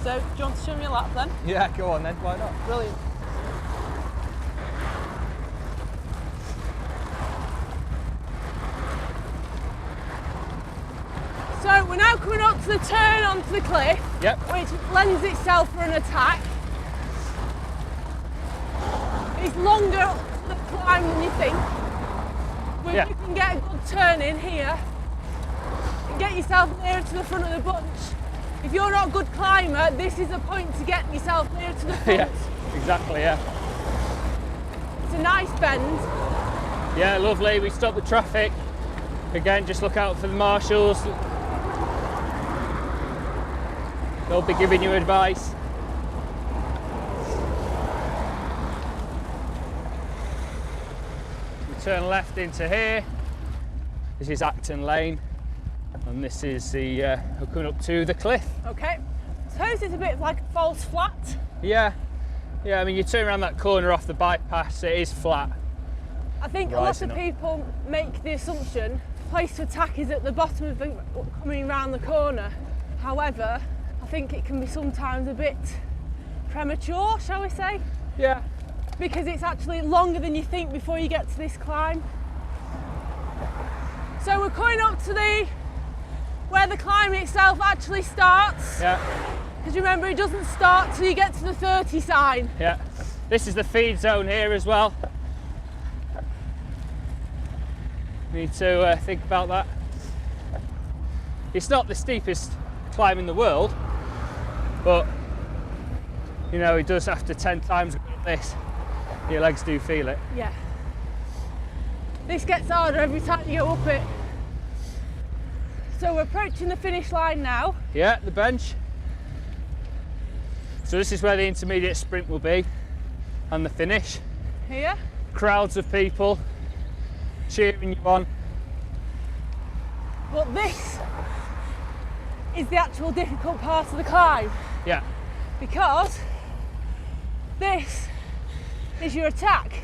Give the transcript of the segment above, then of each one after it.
So, do you want to show me a lap then? Yeah, go on then, why not? Brilliant. So we're now coming up to the turn onto the cliff, Yep. which lends itself for an attack. It's longer the climb than you think. But Yeah. if you can get a good turn in here and get yourself nearer to the front of the bunch, if you're not a good climber, this is a point to get yourself nearer to the front. Yeah, exactly, yeah. It's a nice bend. Yeah, lovely. We stopped the traffic. Again, just look out for the marshals. They'll be giving you advice. We turn left into here. This is Acton Lane, and this is the we're coming up to the cliff. Okay. Suppose it's a bit like a false flat. Yeah, I mean, you turn around that corner off the bypass, it is flat. I think a lot of people make the assumption the place to attack is at the bottom of the coming around the corner. However, I think it can be sometimes a bit premature, shall we say? Yeah. Because it's actually longer than you think before you get to this climb. So we're coming up to where the climb itself actually starts. Yeah. Because remember, it doesn't start till you get to the 30 sign. Yeah. This is the feed zone here as well. Need to think about that. It's not the steepest climb in the world, but you know, it does after 10 times like this, your legs do feel it. Yeah. This gets harder every time you go up it. So we're approaching the finish line now. Yeah, the bench. So this is where the intermediate sprint will be, and the finish. Here. Crowds of people cheering you on. But this is the actual difficult part of the climb, Yeah. because this is your attack.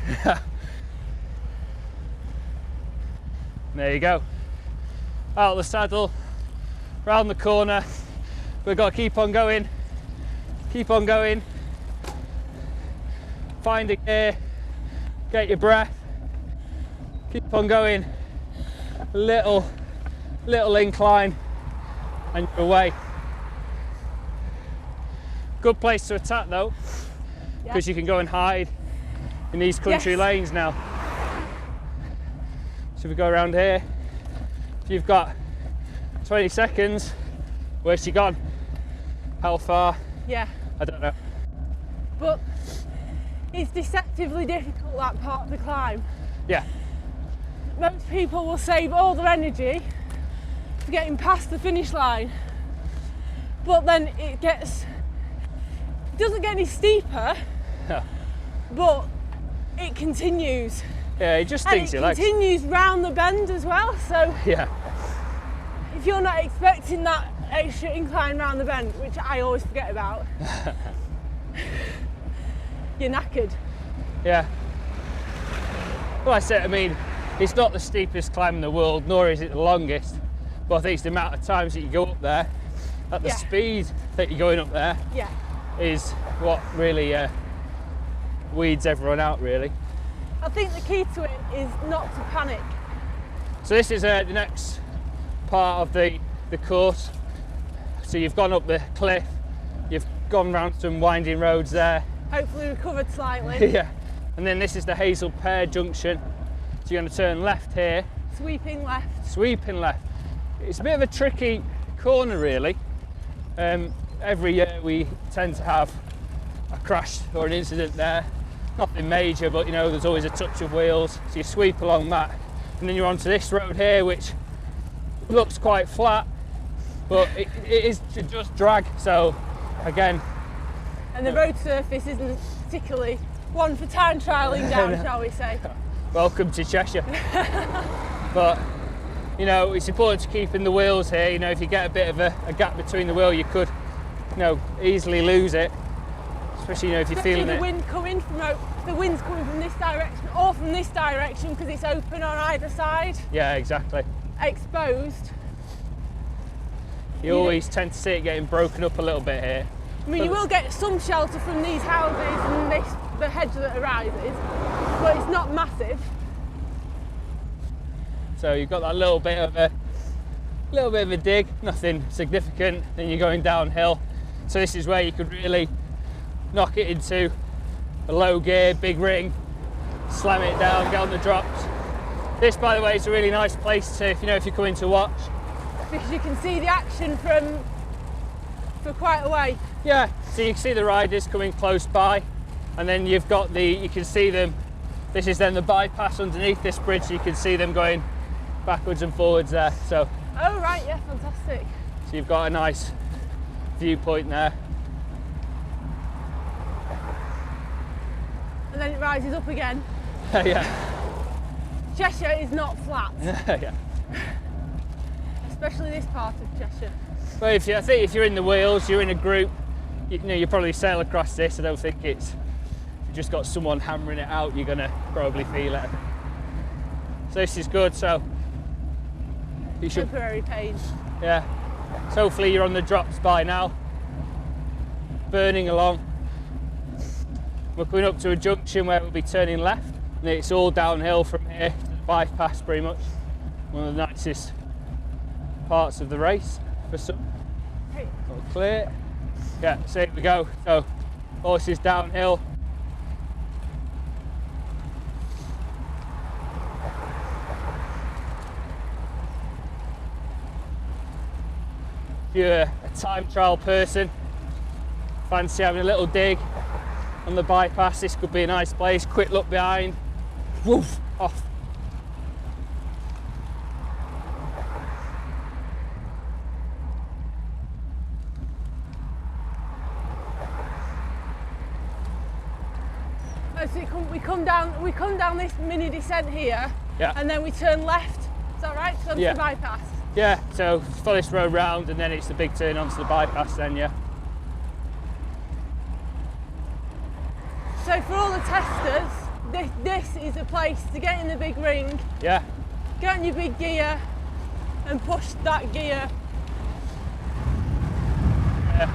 There you go. Out of the saddle, round the corner. We've got to keep on going. Keep on going. Find a gear. Get your breath. Keep on going. Little incline, and you're away. Good place to attack though, because you can go and hide in these country lanes now. So if we go around here, if you've got 20 seconds, where's she gone? How far? Yeah. I don't know. But it's deceptively difficult, that part of the climb. Yeah. Most people will save all their energy for getting past the finish line, but then it doesn't get any steeper, but it continues. Yeah, it just stings your legs. And it continues round the bend as well, so Yeah. if you're not expecting that extra incline round the bend, which I always forget about, you're knackered. Yeah. Well, I mean, it's not the steepest climb in the world, nor is it the longest, but I think it's the amount of times that you go up there, at the speed that you're going up there, is what really weeds everyone out, really. I think the key to it is not to panic. So this is the next part of the course. So you've gone up the cliff, you've gone round some winding roads there. Hopefully recovered slightly. Yeah. And then this is the Hazel Pear Junction. So you're going to turn left here. Sweeping left. Sweeping left. It's a bit of a tricky corner, really. Every year we tend to have a crash or an incident there. Nothing major, but you know, there's always a touch of wheels. So you sweep along that, and then you're onto this road here, which looks quite flat, but it is just drag. So again, and the road surface isn't particularly one for time trialling down, shall we say. Welcome to Cheshire. But you know, it's important to keep in the wheels here. You know, if you get a bit of a gap between the wheel, you could, you know, easily lose it. Especially, you know, if you're feeling the it. wind's coming from this direction or from this direction, because it's open on either side. Yeah, exactly. Exposed. You always tend to see it getting broken up a little bit here. I mean, you will get some shelter from these houses and the hedge that arises, but it's not massive. So you've got that little bit of a dig, nothing significant. Then you're going downhill. So this is where you could really knock it into a low gear, big ring, slam it down, get on the drops. This, by the way, is a really nice place to, if you're coming to watch. Because you can see the action for quite a way. Yeah, so you can see the riders coming close by, and then you can see them. This is then the bypass underneath this bridge, so you can see them going backwards and forwards there. So. Oh right, yeah, fantastic. So you've got a nice viewpoint there. And then it rises up again. Yeah. Cheshire is not flat. Yeah. Especially this part of Cheshire. Well, I think if you're in the wheels, you're in a group, you probably sail across this. I don't think if you've just got someone hammering it out, you're gonna probably feel it. So this is good. So you should. Temporary pain. Yeah. So hopefully you're on the drops by now. Burning along. We're coming up to a junction where we'll be turning left, and it's all downhill from here to the bypass pretty much. One of the nicest parts of the race for some. Hey. All clear. Yeah, so here we go. So horses downhill. If you're a time trial person, fancy having a little dig on the bypass, this could be a nice place. Quick look behind, woof, off. So we come down this mini descent here, Yeah. and then we turn left. Is that right? To go to Yeah. the bypass. Yeah, so follow this road round, and then it's the big turn onto the bypass then, yeah. So for all the testers, this is a place to get in the big ring, Yeah, get on your big gear, and push that gear. yeah.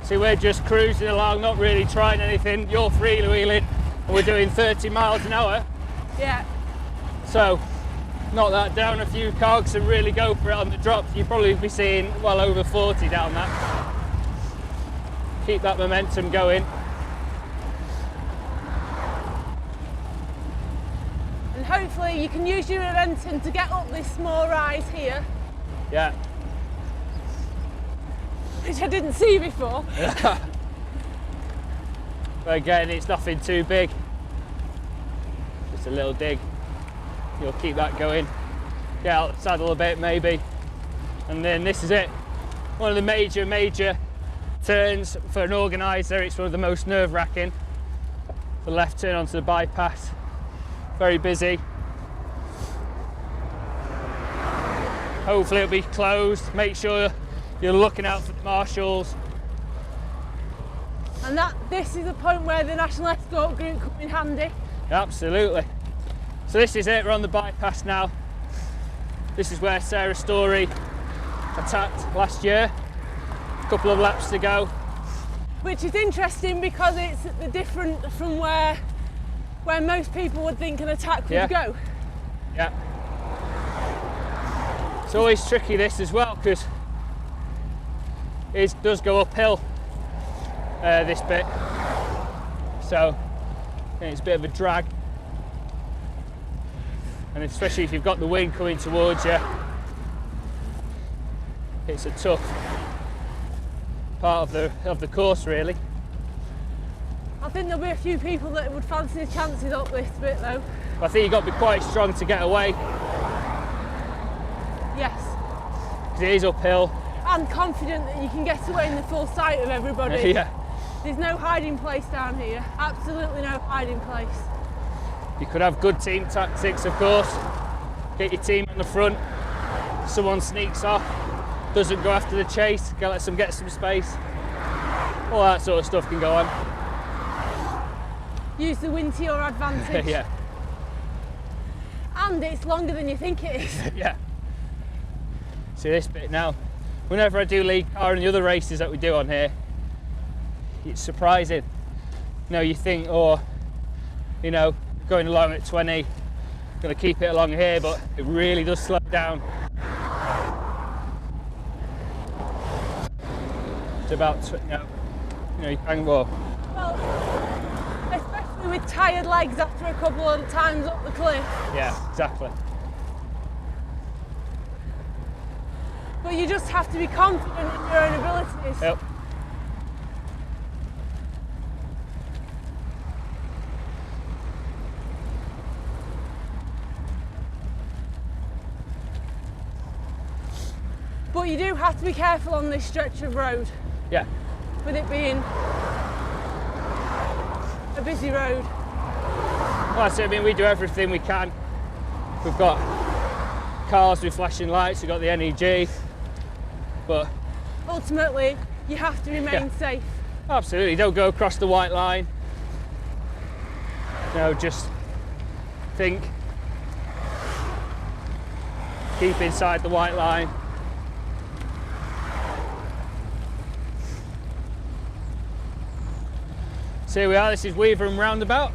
See, we're just cruising along, not really trying anything. You're freewheeling, and we're doing 30 miles an hour. Yeah. So, knock that down a few cogs and really go for it on the drops. You'll probably be seeing well over 40 down that. Keep that momentum going. And hopefully you can use your momentum to get up this small rise here, Yeah. which I didn't see before. But again, it's nothing too big. Just a little dig. You'll keep that going. Get out the saddle a bit maybe. And then this is it. One of the major turns for an organiser. It's one of the most nerve-wracking. The left turn onto the bypass. Very busy. Hopefully it'll be closed. Make sure you're looking out for the marshals. And this is the point where the National Escort Group come in handy. Absolutely. So this is it, we're on the bypass now. This is where Sarah Story attacked last year. A couple of laps to go. Which is interesting because it's different from where most people would think an attack would go. Yeah. It's always tricky this as well because it does go uphill, this bit. So it's a bit of a drag. And especially if you've got the wind coming towards you, it's a tough part of the course really. I think there'll be a few people that would fancy the chances up this bit though. I think you've got to be quite strong to get away. Yes. Because it is uphill. And confident that you can get away in the full sight of everybody. Yeah. There's no hiding place down here. Absolutely no hiding place. You could have good team tactics, of course. Get your team on the front. Someone sneaks off, doesn't go after the chase, let them get some space. All that sort of stuff can go on. Use the wind to your advantage. Yeah. And it's longer than you think it is. Yeah. See this bit now. Whenever I do league car and the other races that we do on here, it's surprising. You know, you think, oh, you know, going along at 20, gonna keep it along here, but it really does slow down. It's about, you know, you can go. Well, especially with tired legs after a couple of times up the cliff. Yeah, exactly. But you just have to be confident in your own abilities. Yep. But you do have to be careful on this stretch of road, Yeah. with it being a busy road. Well, that's it. I mean, we do everything we can. We've got cars with flashing lights, we've got the NEG, but Ultimately, you have to remain safe. absolutely, don't go across the white line. No, just think, keep inside the white line. So here we are, this is Weaverham roundabout.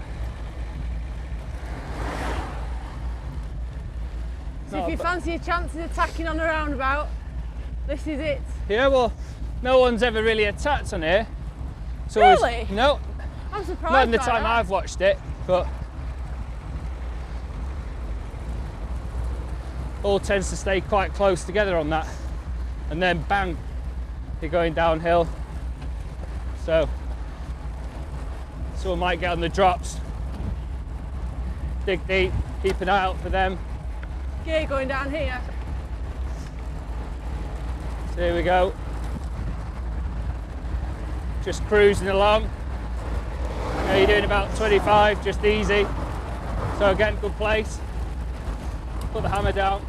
So if you fancy a chance of attacking on a roundabout, this is it. Yeah, well, no one's ever really attacked on here. So Really? No, I'm surprised. not in the by time that. I've watched it, but all tends to stay quite close together on that, and then bang, you're going downhill. So someone might get on the drops, dig deep, keep an eye out for them. Gear going down here. So here we go, just cruising along. Now you're doing about 25, just easy. So again, good place. Put the hammer down.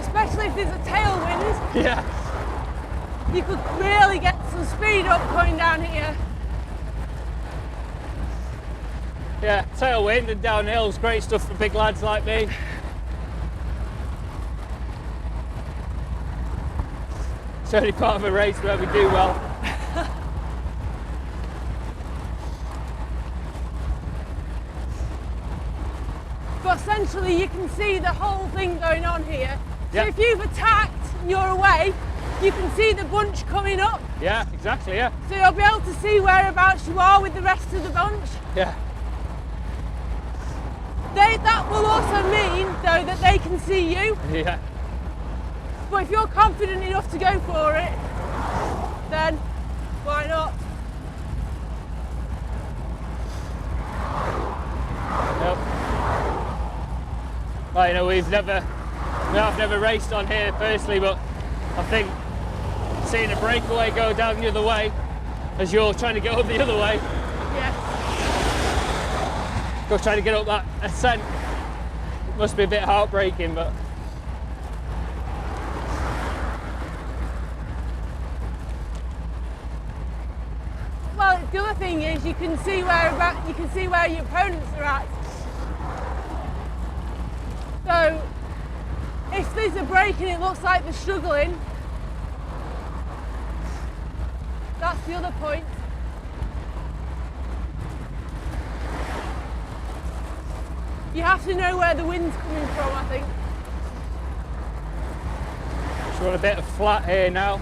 Especially if there's a tailwind, Yeah. you could really get some speed up going down here. Yeah, tailwind and downhill's great stuff for big lads like me. It's only part of a race where we do well. But essentially you can see the whole thing going on here. So Yeah. if you've attacked and you're away, you can see the bunch coming up. Yeah, exactly, yeah. So you'll be able to see whereabouts you are with the rest of the bunch. Yeah, That will also mean, though, that they can see you. yeah. But if you're confident enough to go for it, then why not? Yep. Well, you know, I've never raced on here personally, but I think seeing a breakaway go down the other way as you're trying to get up the other way, Yes. go trying to get up that ascent, it must be a bit heartbreaking, but Well, the other thing is you can see where your opponents are at. So if there's a break and it looks like they're struggling, that's the other point. You have to know where the wind's coming from, I think. we're on a bit of flat here now.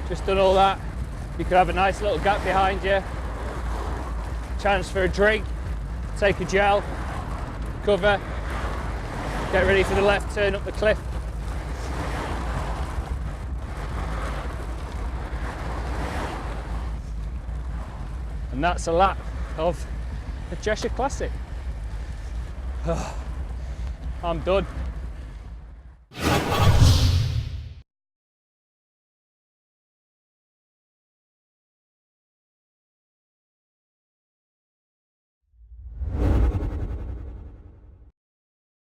Just done all that. You could have a nice little gap behind you. Chance for a drink, take a gel, cover, get ready for the left turn up the cliff. And that's a lap of the Cheshire Classic. I'm done.